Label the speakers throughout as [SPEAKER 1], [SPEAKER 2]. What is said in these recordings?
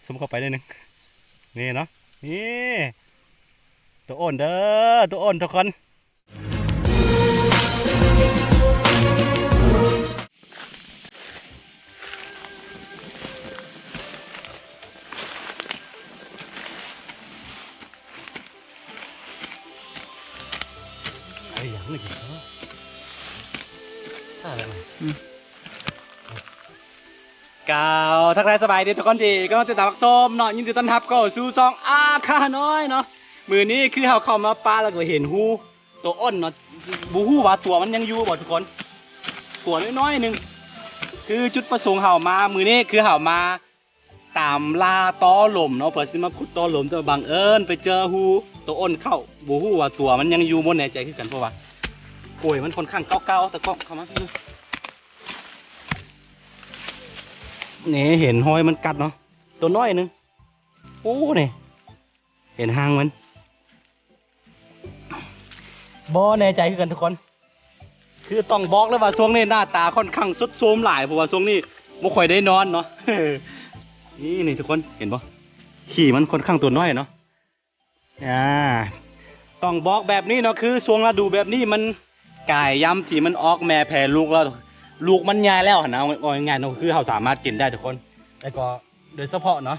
[SPEAKER 1] ซุ่มเข้าไปได้หนึ่งนี่เนาะนี่ตัวอ้นเด้อตัวอ้นทุกคนไอ้ยังไม่กินเนาะอะไรกาวทักทายสบายดีทุกคนดีก็จะตามส้มเนาะยินดีต้อนรับก็สู่ซองอาคาน้อยเนาะมือนี้คือเขาเข้ามาปลาแล้วก็เห็นหูตัวอ้นเนาะบูฮู้ว่าตัวมันยังอยู่บ่ทุกคนตัวน้อยๆหนึ่งคือจุดประสงค์เขามามือนี้คือเขามาตามล่าต้อหล่มเนาะเพื่อสิมาขุดต้อหล่มแต่บังเอิญไปเจอหูตัวอ้นเข้าบูฮู้ว่าตัวมันยังอยู่บนในใจคือกันเพราะว่าโอ้ยมันค่อนข้างเก่าๆแต่ก็เข้ามานี่เห็นห้อยมันกัดเนาะตัวน้อยนึงโอ้เนี่ยเห็นหางมันบ่แน่ใจคือกันทุกคนคือต้องบอกแล้วว่าช่วงนี้หน้าตาค่อนข้างสุดโทรมหลายเพราะว่าช่วงนี้ไม่ค่อยได้นอนเนาะ นี่ทุกคนเห็นปะขี่มันค่อนข้างตัวน้อยเนาะต้องบอกแบบนี้เนาะคือช่วงฤดูแบบนี้มันกายย้ำที่มันออกแม่แผ่ลูกแล้วลูกมันใหญ่แล้วนะเอาง่ายๆเนาะคือเราสามารถกินได้ทุกคนแต่ก็โดยเฉพาะเนาะ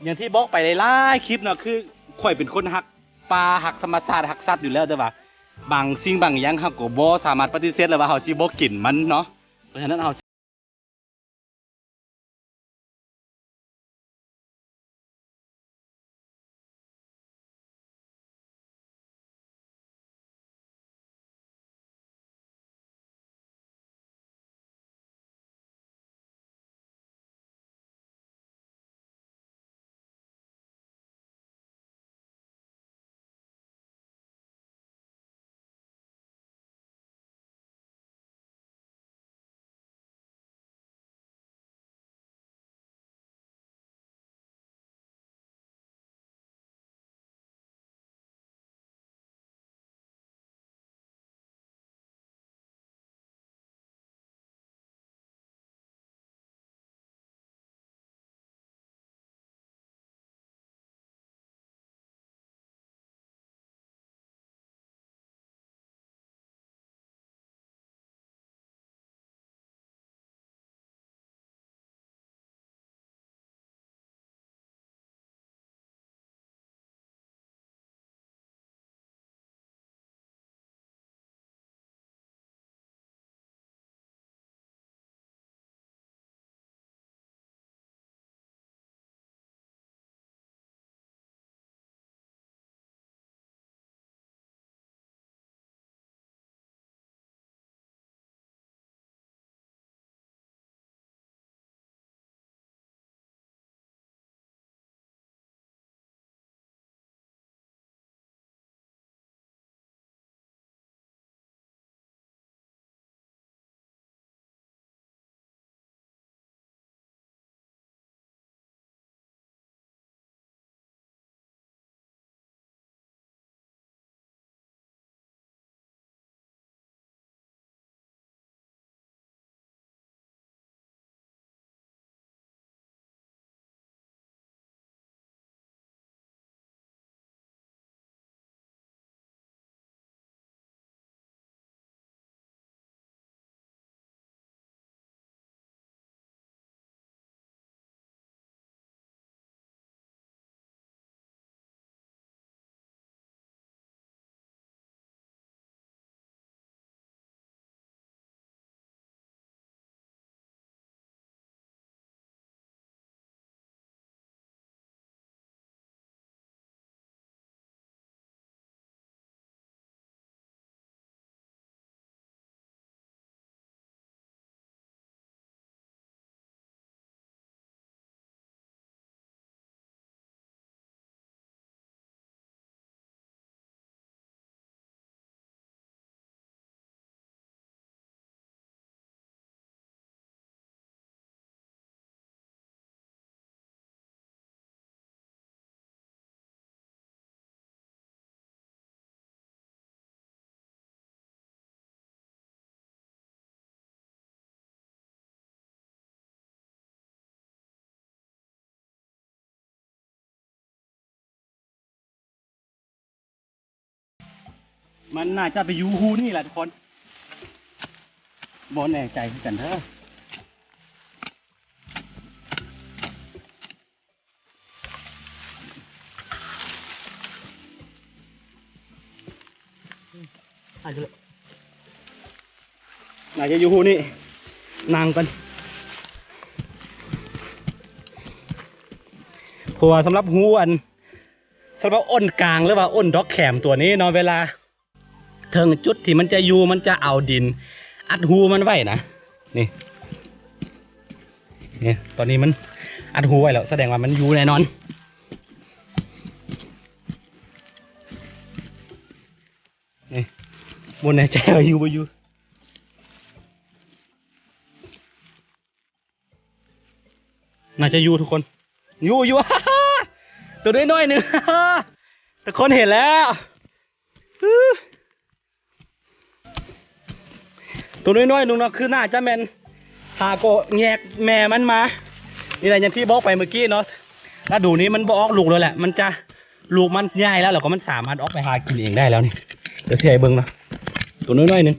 [SPEAKER 1] อย่างที่บอกไปหลายๆคลิปเนาะคือข่อยเป็นคนหักปลาหักธรรมชาติหักสัตว์อยู่แล้วแต่ว่าบางสิ่งบางอย่างเขาก็บ่สามารถปฏิเสธเลยว่าเขาสิบ่กินมันเนาะเพราะฉะนั้นเรา มันน่าจะไปอยู่หูนี่แหละทุกคนบนแน่ใจกันเถอะอาจจะอยู่หูนี่นางกันเพราะว่าสำหรับหูสำหรับอ้นกลางหรือว่าอ้นดอกแขมตัวนี้เนาะเวลาถึงจุดที่มันจะอยู่มันจะเอาดินอัดหูมันไว้นะนี่ตอนนี้มันอัดหูไว้แล้วแสดงว่ามันอยู่แน่นอนนี่บนในใจว่าอยู่บ่อยู่น่าจะอยู่ทุกคนอยู่ ตัวน้อยๆหนึ่งทุกคนเห็นแล้วตัวน้อยๆนึงเนาะคือน่าจะแมนหาโกแงกแม่มันมานี่แหละอย่างที่บอกไปเมื่อกี้เนาะถ้าดูนี้มันบอกลูกเลยแหละมันจะลูกมันใหญ่แล้วก็มันสามารถออกไปหากินเองได้แล้วนี่เดี๋ยวเทียบเบิ้งเนาะตัวน้อยๆหนึ่ง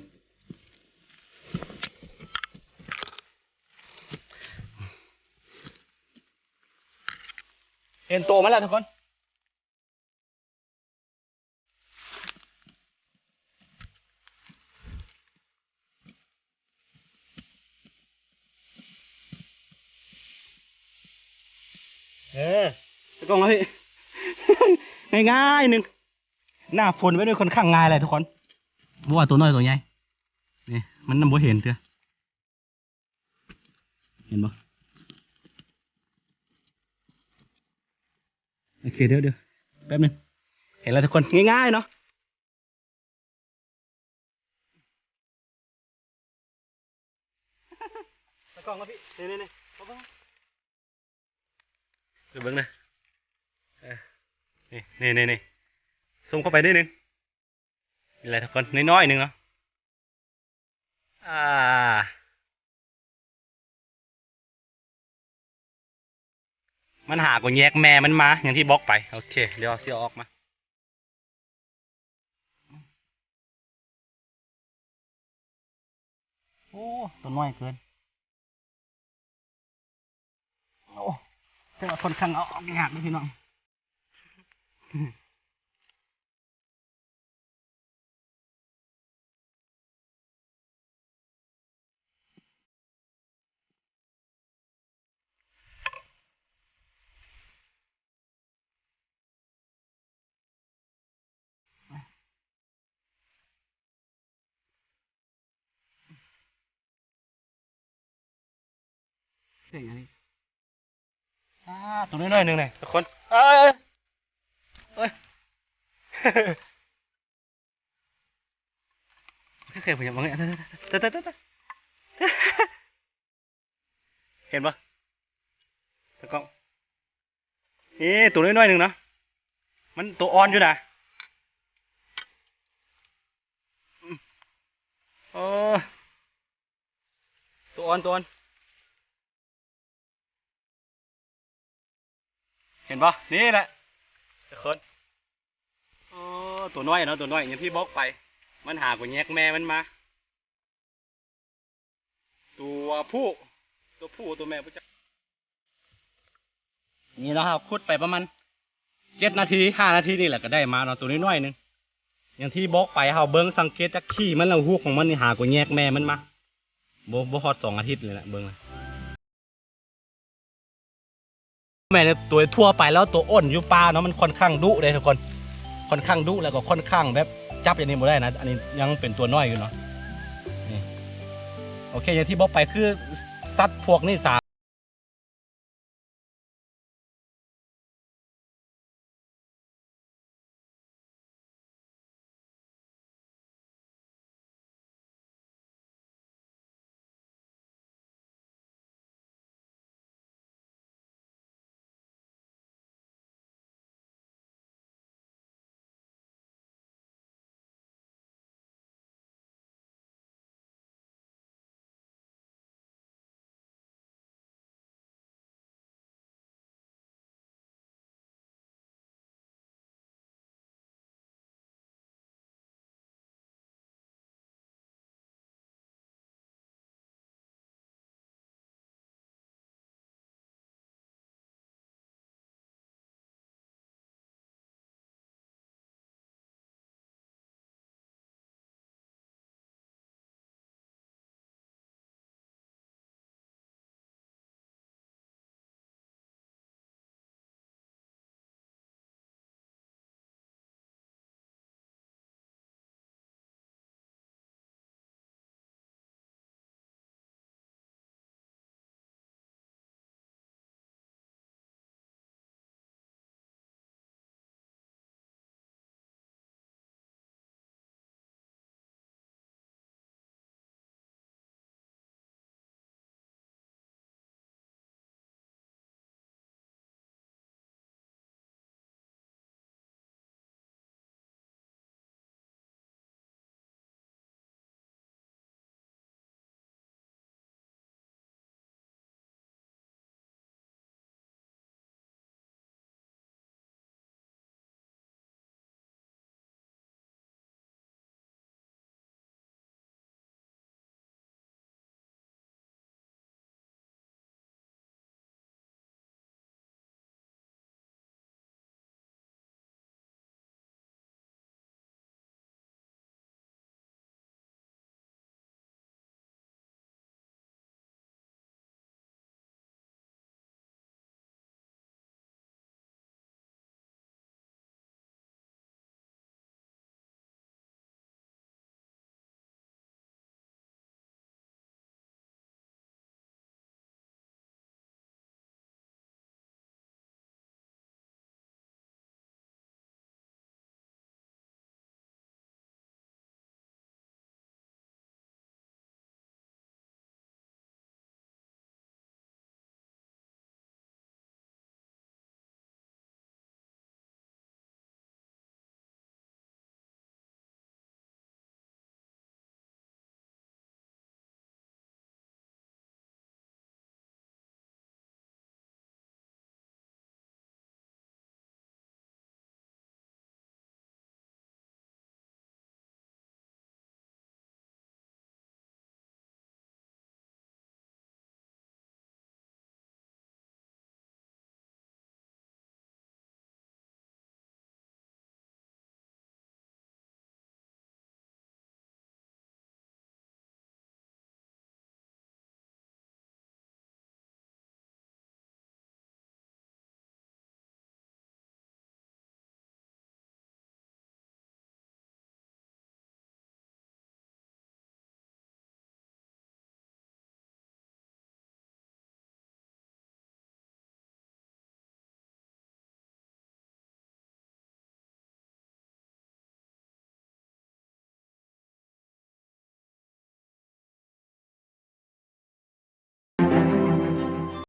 [SPEAKER 1] เห็นโตมันแล้วทุกคนตะกล้องแล้วพี่ ง่ายๆหนึ่งหน้าฝนไว้ด้วยค่อนข้างง่ายเลยทุกคนบอกว่าตัวน้อยตัวใหญ่นี่มันนำบ่เห็นเถอะเห็นปะโอเคเดี๋ยวแป๊บนึงเห็นแล้วทุกคนง่ายๆเนาะตะกล้องแล้วพี่นี่เดี๋ยวเบิ้งนะนี่ซูมเข้าไปนิดนึงนี่แหละทุกคนน้อยๆหนึ่งเนาะมันหากว่าแยกแม่มันมาอย่างที่บอกไปโอเคเดี๋ยวเสียออกมาโอ้ตัวน้อยเกินโอ้แต่ว่าค่อนข้างเอาออกยากเลยพี่น้องเก่งอันนี้ตัวน้อยๆหนึ่งเลยทุกคนเอ้ยเคยผมยังมองเนี่ยเห็นปะตะกล้องตัวน้อยๆหนึ่งนะมันตัวอ่อนอยู่นะตัวอ่อนเห็นปะนี่แหละทุกคนตัวน้อยเนาะตัวน้อยอย่างที่บอกไปมันหากว่าแยกแม่มันมาตัวผู้ตัวแม่ผู้จักนี่นะครับขุดไปประมาณ7 นาที5 นาทีนี่แหละก็ได้มาเนาะตัวน้อยๆนึงอย่างที่บอกไปเฮาเบิ้งสังเกตจากขี้มันแล้วหูของมันนี่หากว่าแยกแม่มันมาบ่ฮอด2 อาทิตย์เลยแหละเบิ้งแม่เนี่ยตัวทั่วไปแล้วตัวอ้นอยู่ป่าเนาะมันค่อนข้างดุเลยทุกคนค่อนข้างดุแล้วก็ค่อนข้างแบบจับอย่างนี้บ่ได้นะอันนี้ยังเป็นตัวน้อยอยู่เนาะนี่โอเคอย่างที่บอกไปคือสัตว์พวกนี้